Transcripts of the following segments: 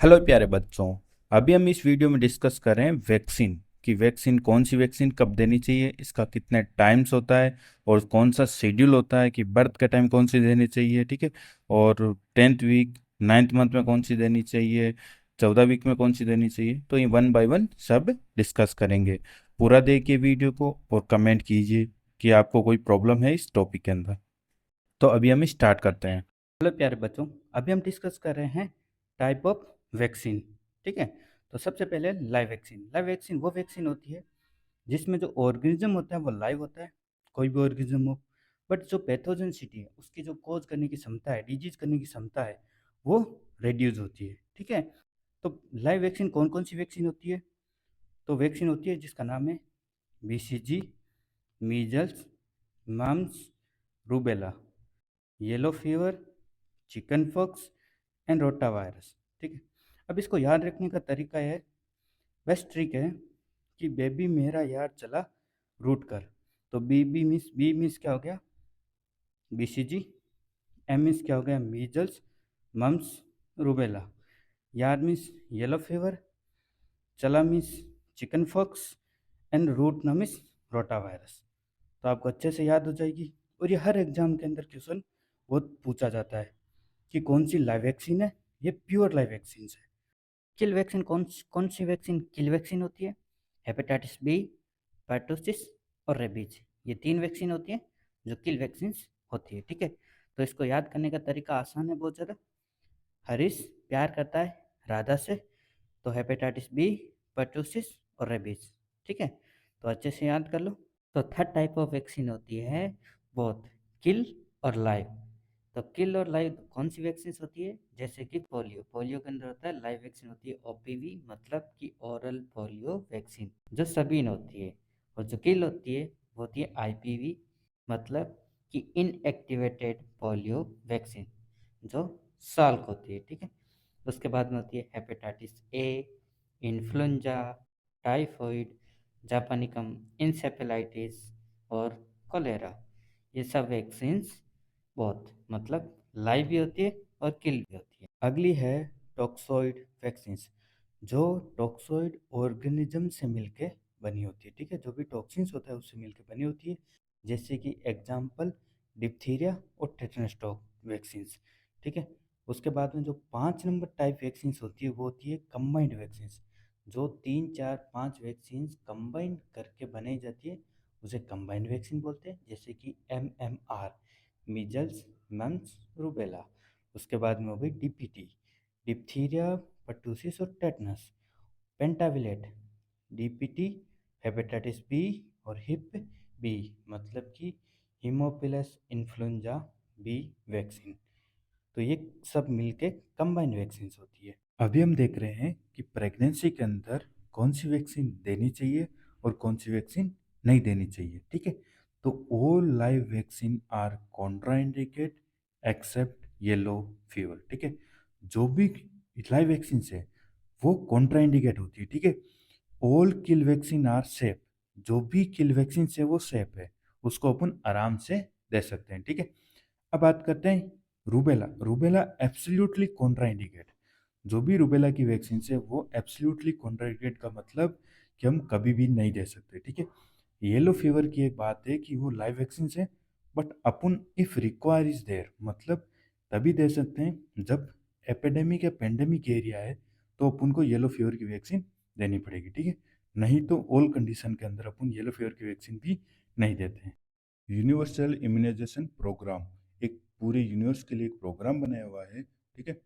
Hello प्यारे बच्चों। अभी हम इस वीडियो में डिस्कस कर रहे हैं वैक्सीन कि वैक्सीन कौन सी वैक्सीन कब देनी चाहिए, इसका कितने टाइम्स होता है और कौन सा शेड्यूल होता है कि बर्थ के टाइम कौन सी देनी चाहिए। ठीक है। और 10th वीक, 9th मंथ में कौन सी देनी चाहिए, 14वीक में कौन सी देनी चाहिए। तो ये वन बाय वन सब डिस्कस करेंगे। पूरा देखिए वीडियो को और कमेंट कीजिए कि आपको कोई प्रॉब्लम है इस टॉपिक के अंदर। तो अभी हम स्टार्ट करते हैं। हेलो प्यारे बच्चों, अभी हम डिस्कस कर रहे हैं टाइप ऑफ वैक्सीन। ठीक है। तो सबसे पहले लाइव वैक्सीन। लाइव वैक्सीन वो वैक्सीन होती है जिसमें जो ऑर्गेनिज्म होता है वो लाइव होता है, कोई भी ऑर्गेनिज्म हो, बट जो पैथोजेनिसिटी है, उसकी जो कोज करने की क्षमता है, डिजीज करने की क्षमता है, वो रिड्यूस होती है। ठीक है। तो लाइव वैक्सीन कौन कौन सी वैक्सीन होती है? तो वैक्सीन होती है जिसका नाम है BCG, measles, mumps, rubella, yellow fever, chicken pox and rota virus. ठीक है। अब इसको याद रखने का तरीका है, बेस्ट ट्रिक है कि बेबी मेरा यार चला रूट कर। तो बी मीन्स क्या हो गया? बीसीजी। एम मीन्स क्या हो गया? Measles, mumps, rubella. यार मीन्स येलो फीवर, चला means chicken pox and root ना मीन्स रोटा वायरस। तो आपको अच्छे से याद हो जाएगी। और ये हर एग्जाम के अंदर क्वेश्चन बहुत पूछा जाता है कि कौन सी लाइव वैक्सीन है। ये प्योर लाइव वैक्सीन है। किल वैक्सीन कौन कौन सी वैक्सीन किल वैक्सीन होती है? हेपेटाइटिस बी, परटूसिस और रेबीज। ये तीन वैक्सीन होती है जो किल वैक्सीन होती है। ठीक है। तो इसको याद करने का तरीका आसान है बहुत ज़्यादा। हरीश प्यार करता है राधा से, तो हेपेटाइटिस बी, परटूसिस और रेबीज। ठीक है। तो अच्छे से याद कर लो। तो थर्ड टाइप ऑफ वैक्सीन होती है बोथ किल और लाइव। तो किल और लाइव कौन सी वैक्सीन होती है? जैसे कि पोलियो। पोलियो के अंदर होता है लाइव वैक्सीन होती है ओपीवी, मतलब कि ओरल पोलियो वैक्सीन, जो सबीन होती है। और जो किल होती है वो होती है आईपीवी, मतलब कि इनएक्टिवेटेड पोलियो वैक्सीन, जो साल्क होती है। ठीक है। उसके बाद में होती है hepatitis A, influenza, typhoid, japonicum encephalitis और कोलेरा। ये सब वैक्सीन्स बहुत मतलब लाइव भी होती है और किल भी होती है। अगली है टॉक्सोइड वैक्सीन्स, जो टॉक्सोइड ऑर्गेनिज्म से मिलके बनी होती है। ठीक है। जो भी टॉक्सिन्स होता है उससे मिलके बनी होती है। जैसे कि एग्जाम्पल डिप्थीरिया और टेटनस वैक्सीन्स। ठीक है। उसके बाद में जो 5 नंबर टाइप वैक्सीन्स होती है वो होती है कंबाइंड वैक्सीन्स। जो 3 4 5 वैक्सीन्स कंबाइन करके बनाई जाती है उसे कंबाइंड वैक्सीन बोलते हैं। जैसे कि MMR, मीजल्स, मम्स, रूबेला। उसके बाद में हो गई DPT, डिप्थीरिया, परटूसिस और टेटनस। पेंटाविलेट, DPT, हेपेटाइटिस बी और हिप बी, मतलब कि हीमोफिलस इन्फ्लुएंजा बी वैक्सीन। तो ये सब मिलके कंबाइंड वैक्सीन होती है। अभी हम देख रहे हैं कि प्रेगनेंसी के अंदर कौन सी वैक्सीन देनी चाहिए और कौन सी वैक्सीन नहीं देनी चाहिए। ठीक है। तो all live vaccine are contraindicate except yellow fever. ठीक है। जो भी लाइव वैक्सीन है वो कॉन्ट्राइंडिकेट होती है। ठीक है। All kill vaccine are safe. जो भी किल वैक्सीन है वो सेफ है, उसको अपन आराम से दे सकते हैं। ठीक है। अब बात करते हैं रूबेला। Rubella absolutely contraindicate. जो भी रूबेला की वैक्सीन है वो एब्सोल्युटली कॉन्ट्राइंडिकेट का मतलब कि हम कभी भी नहीं दे सकते। ठीक है। येलो फीवर की एक बात है कि वो लाइव वैक्सीन है, बट अपन इफ रिक्वायर इज देयर, मतलब तभी दे सकते हैं जब एपिडेमिक या पेंडेमिक एरिया है, तो अपन को येलो फीवर की वैक्सीन देनी पड़ेगी। ठीक है। नहीं तो ऑल कंडीशन के अंदर अपन येलो फीवर की वैक्सीन भी नहीं देते हैं। यूनिवर्सल इम्यूनाइजेशन प्रोग्राम, एक पूरे यूनिवर्स के लिए एक प्रोग्राम बनाया हुआ है। ठीक है।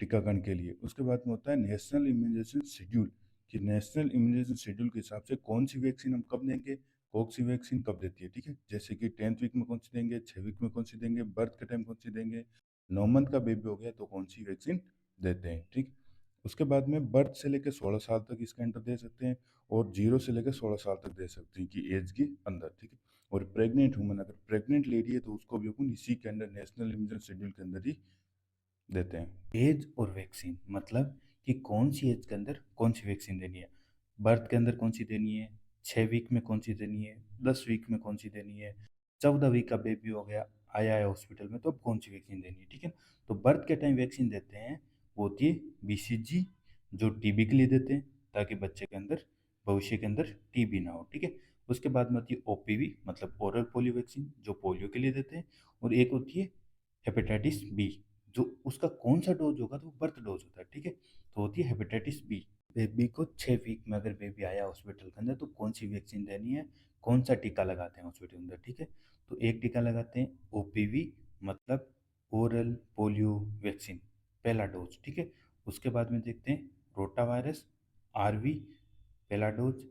टीकाकरण के लिए। उसके बाद में होता है नेशनल इम्यूनाइजेशन शेड्यूल, कि नेशनल इम्यूनाइजेशन शेड्यूल के हिसाब से कौन सी वैक्सीन हम कब देंगे, कौन सी वैक्सीन कब देती है। ठीक है। जैसे कि 10th वीक में कौन सी देंगे, 6 वीक में कौन सी देंगे, बर्थ के टाइम कौन सी देंगे, 9 मंथ का बेबी हो गया तो कौन सी वैक्सीन देते हैं। ठीक। उसके बाद में बर्थ से लेकर 16 साल तक इसका अंदर दे सकते हैं, और 0 से लेकर 16 साल तक दे सकते हैं कि एज के अंदर। ठीक है। और प्रेग्नेंट वुमन, अगर प्रेग्नेंट लेडी है तो उसको भी अपन इसी के अंदर नेशनल इम्यूनाइजेशन शेड्यूल के अंदर ही देते हैं। एज और वैक्सीन मतलब कि कौन सी एज के अंदर कौन सी वैक्सीन देनी है, बर्थ के अंदर कौन सी देनी है, 6 वीक में कौन सी देनी है, 10 वीक में कौन सी देनी है, 14 वीक का बेबी हो गया, आया है हॉस्पिटल में, तो अब कौन सी वैक्सीन देनी है। ठीक है। तो बर्थ के टाइम वैक्सीन देते हैं वो होती है BCG, जो टीबी के लिए देते हैं ताकि बच्चे के अंदर भविष्य के अंदर टीबी ना हो, ठीक है। उसके बाद में होती है OPV, मतलब ओरल पोलियो वैक्सीन, जो पोलियो के लिए देते हैं। और एक होती है हेपेटाइटिस बी, जो उसका कौन सा डोज होगा तो वो बर्थ डोज होता है, ठीक है। तो होती है हेपेटाइटिस बी। बेबी को 6 वीक में अगर बेबी आया हॉस्पिटल के अंदर तो कौन सी वैक्सीन देनी है, कौन सा टीका लगाते हैं हॉस्पिटल के अंदर, ठीक है। तो एक टीका लगाते हैं OPV, मतलब ओरल पोलियो वैक्सीन, पहला डोज, ठीक है। उसके बाद में देखते हैं रोटा वायरस, RV, पहला डोज।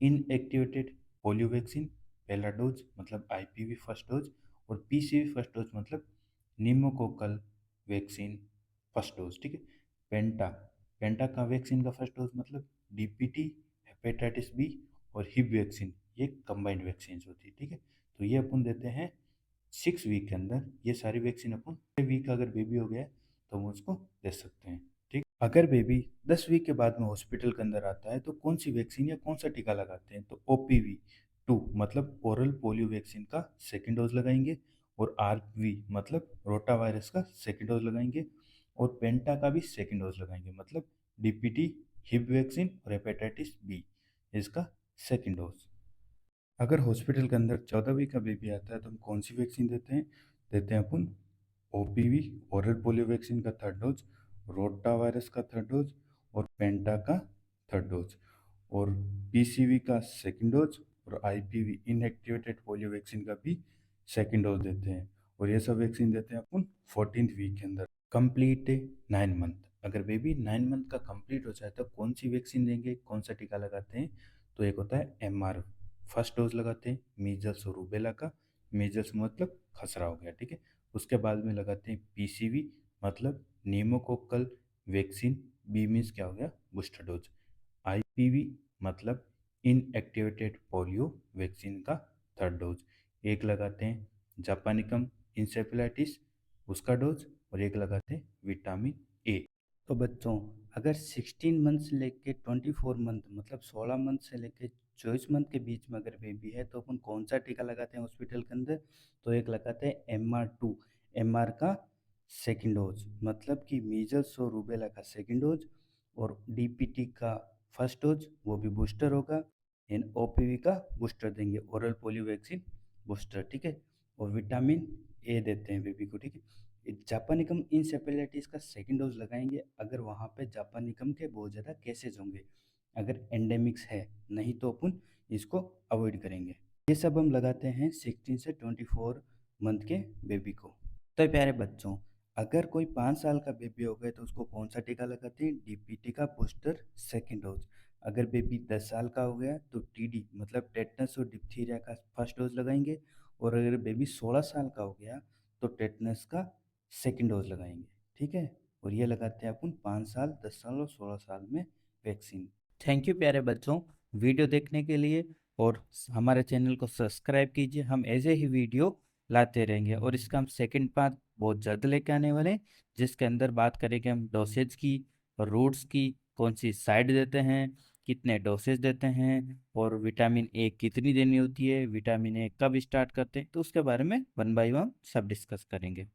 इनएक्टिवेटेड पोलियो वैक्सीन, पहला डोज मतलब IPV फर्स्ट डोज। और PCV फर्स्ट डोज मतलब निमोकोकल वैक्सीन फर्स्ट डोज, ठीक है। पेंटा, पेंटा का वैक्सीन का फर्स्ट डोज मतलब DPT, हेपेटाइटिस बी और हिब वैक्सीन, ये कंबाइंड वैक्सीन होती है, ठीक है। तो ये अपन देते हैं 6 वीक के अंदर। ये सारी वैक्सीन अपन 6 वीक अगर बेबी हो गया है तो हम उसको दे सकते हैं, ठीक। अगर बेबी 10 वीक के बाद में हॉस्पिटल के अंदर आता है तो कौन सी वैक्सीन या कौन सा टीका लगाते हैं, तो OPV 2 मतलब ओरल पोलियो वैक्सीन का सेकेंड डोज लगाएंगे। और RV मतलब रोटा वायरस का सेकेंड डोज लगाएंगे। और पेंटा का भी सेकेंड डोज लगाएंगे, मतलब DPT, हिब वैक्सीन और हेपेटाइटिस बी, इसका सेकेंड डोज। अगर हॉस्पिटल के अंदर 14 वीक का बेबी आता है तो हम कौन सी वैक्सीन देते हैं अपन OPV, ओरल पोलियो वैक्सीन का थर्ड डोज, रोटा वायरस का थर्ड डोज और पेंटा का थर्ड डोज। और PCV का सेकेंड डोज और IPV, इनएक्टिवेटेड पोलियो वैक्सीन का भी सेकेंड डोज देते हैं। और ये सब वैक्सीन देते हैं अपन 14th वीक के अंदर। कंप्लीट 9 मंथ, अगर बेबी 9 मंथ का कंप्लीट हो जाए तो कौन सी वैक्सीन देंगे, कौन सा टीका लगाते हैं, तो एक होता है MR, फर्स्ट डोज लगाते हैं मीजल्स और रूबेला का। मीजल्स मतलब खसरा हो गया, ठीक है। उसके बाद में लगाते हैं PCV, मतलब न्यूमोकोकल वैक्सीन, बी मीन्स क्या हो गया, बूस्टर डोज। IPV मतलब इनएक्टिवेटेड पोलियो वैक्सीन का थर्ड डोज। एक लगाते हैं जापानिकम इंसेफेलाइटिस, उसका डोज। और एक लगाते हैं विटामिन A। तो बच्चों, अगर 16 मंथ से लेके 24 मंथ, मतलब 16 मंथ से लेके 24 मंथ के बीच में अगर बेबी है तो अपन कौन सा टीका लगाते हैं हॉस्पिटल के अंदर, तो एक लगाते हैं MR2, MR का सेकेंड डोज, मतलब कि मीजल्स और रूबेला का सेकेंड डोज। और DPT का फर्स्ट डोज, वो भी बूस्टर होगा। इन OPV का बूस्टर देंगे, ओरल पोलियो वैक्सीन बूस्टर, ठीक है। और विटामिन A देते हैं बेबी को, ठीक है। जापानिकम इंसेफेलाइटिस का सेकेंड डोज लगाएंगे अगर वहाँ पे जापानिकम के बहुत ज़्यादा केसेज होंगे, अगर एंडेमिक्स है, नहीं तो अपन इसको अवॉइड करेंगे। ये सब हम लगाते हैं 16 से 24 मंथ के बेबी को। तो प्यारे बच्चों, अगर कोई 5 साल का बेबी हो गया तो उसको कौन सा टीका लगाते हैं, DPT का बूस्टर सेकेंड डोज। अगर बेबी 10 साल का हो गया तो TD मतलब टेटनस और डिप्थीरिया का फर्स्ट डोज लगाएंगे। और अगर बेबी 16 साल का हो गया तो टेटनस का सेकेंड डोज लगाएंगे, ठीक है। और ये लगाते हैं अपन 5 साल, 10 साल और 16 साल में वैक्सीन। थैंक यू प्यारे बच्चों, वीडियो देखने के लिए। और हमारे चैनल को सब्सक्राइब कीजिए, हम ऐसे ही वीडियो लाते रहेंगे। और इसका हम सेकंड पार्ट बहुत जल्द लेके आने वाले हैं, जिसके अंदर बात करेंगे हम डोसेज की, रूट्स की, कौन सी साइड देते हैं, कितने डोसेज देते हैं, और विटामिन A कितनी देनी होती है, विटामिन A कब स्टार्ट करते हैं, तो उसके बारे में वन बाय वन सब डिस्कस करेंगे।